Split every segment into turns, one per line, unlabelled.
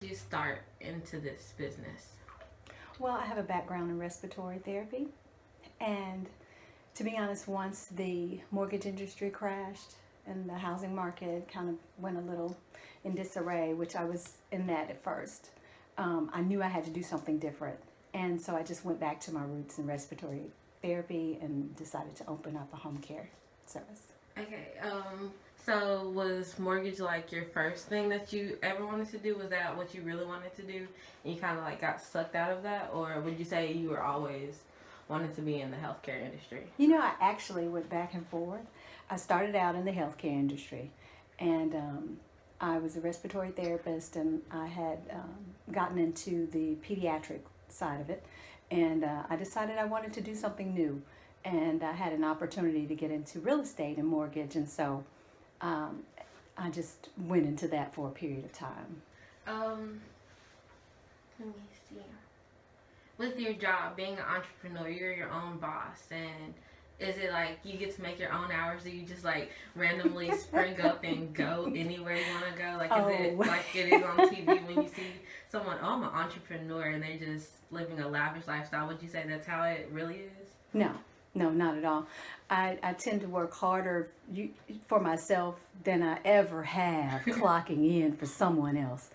You start into this business?
Well, I have a background in respiratory therapy, and to be honest, once the mortgage industry crashed and the housing market kind of went a little in disarray, which I was in that at first, I knew I had to do something different. And so I just went back to my roots in respiratory therapy and decided to open up a home care service.
Okay. So was mortgage like your first thing that you ever wanted to do? Was that what you really wanted to do, and you kind of like got sucked out of that, or would you say you were always wanted to be in the healthcare industry?
I actually went back and forth. I started out in the healthcare industry, and I was a respiratory therapist, and I had gotten into the pediatric side of it, and I decided I wanted to do something new, and I had an opportunity to get into real estate and mortgage, and so um, I just went into that for a period of time.
Um, Let me see. With your job, being an entrepreneur, you're your own boss, and is it like you get to make your own hours? Do you just like randomly spring up and go anywhere you want to go? Like, is it like it is on TV when you see someone, oh, I'm an entrepreneur, and they're just living a lavish lifestyle? Would you say that's how it really is?
No, no, not at all. I tend to work harder for myself than I ever have clocking in for someone else.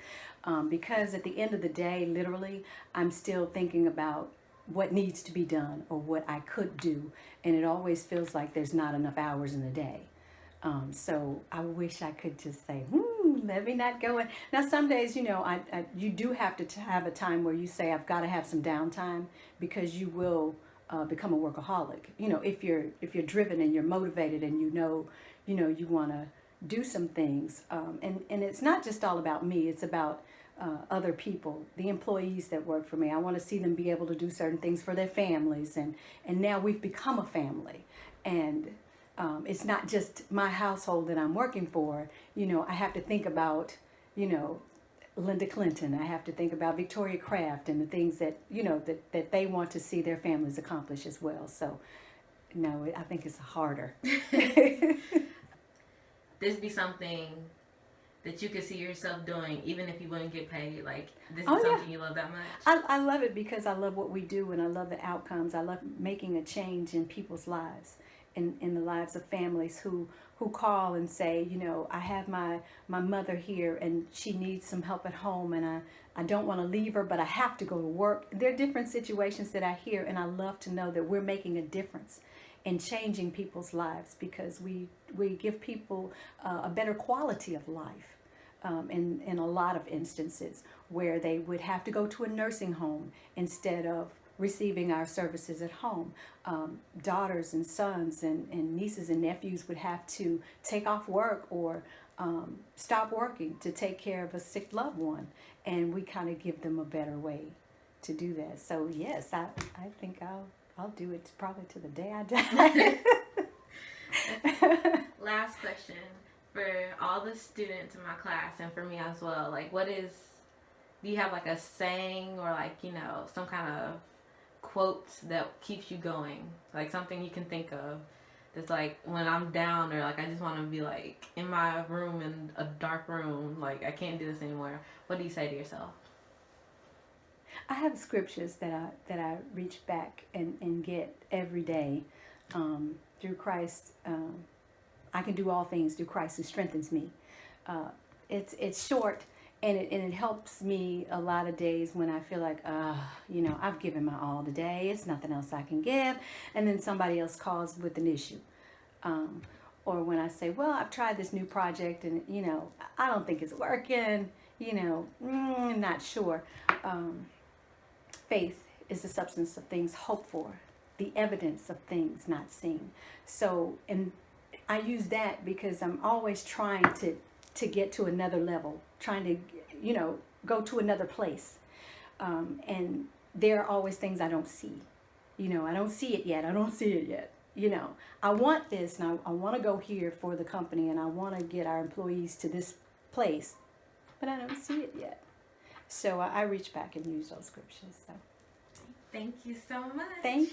Because at the end of the day, literally, I'm still thinking about what needs to be done or what I could do. And it always feels like there's not enough hours in the day. So I wish I could just say, let me not go in. Now, some days, you do have to have a time where you say, I've got to have some downtime, because you will become a workaholic. If you're driven and you're motivated and you want to do some things. And it's not just all about me. It's about other people, the employees that work for me. I want to see them be able to do certain things for their families. And now we've become a family. And it's not just my household that I'm working for. I have to think about, Linda Clinton. I have to think about Victoria Kraft and the things that, that they want to see their families accomplish as well. So, no, I think it's harder.
This be something that you could see yourself doing even if you wouldn't get paid? Like, this is
Oh, yeah.
something you love that much?
I love it because I love what we do and I love the outcomes. I love making a change in people's lives, in the lives of families who call and say, I have my mother here and she needs some help at home, and I don't want to leave her, but I have to go to work. There are different situations that I hear, and I love to know that we're making a difference in changing people's lives, because we give people a better quality of life. In a lot of instances where they would have to go to a nursing home instead of receiving our services at home. Daughters and sons and nieces and nephews would have to take off work or stop working to take care of a sick loved one. And we kind of give them a better way to do that. So yes, I think I'll do it probably to the day I die.
Last question for all the students in my class and for me as well. Like, do you have like a saying or like, some kind of quotes that keeps you going? Like something you can think of that's like when I'm down, or like I just want to be like in my room, in a dark room, like I can't do this anymore. What do you say to yourself?
I have scriptures that I reach back and get every day. Through Christ, I can do all things through Christ who strengthens me. It's short, and it helps me a lot of days when I feel like, I've given my all today. It's nothing else I can give. And then somebody else calls with an issue. Or when I say, well, I've tried this new project and, I don't think it's working, I'm not sure. Faith is the substance of things hoped for, the evidence of things not seen. So, and I use that because I'm always trying to get to another level, trying to, go to another place. And there are always things I don't see. I don't see it yet. I don't see it yet. I want this, and I want to go here for the company, and I want to get our employees to this place, but I don't see it yet. So I reach back and use those scriptures. So.
Thank you so much.
Thank you.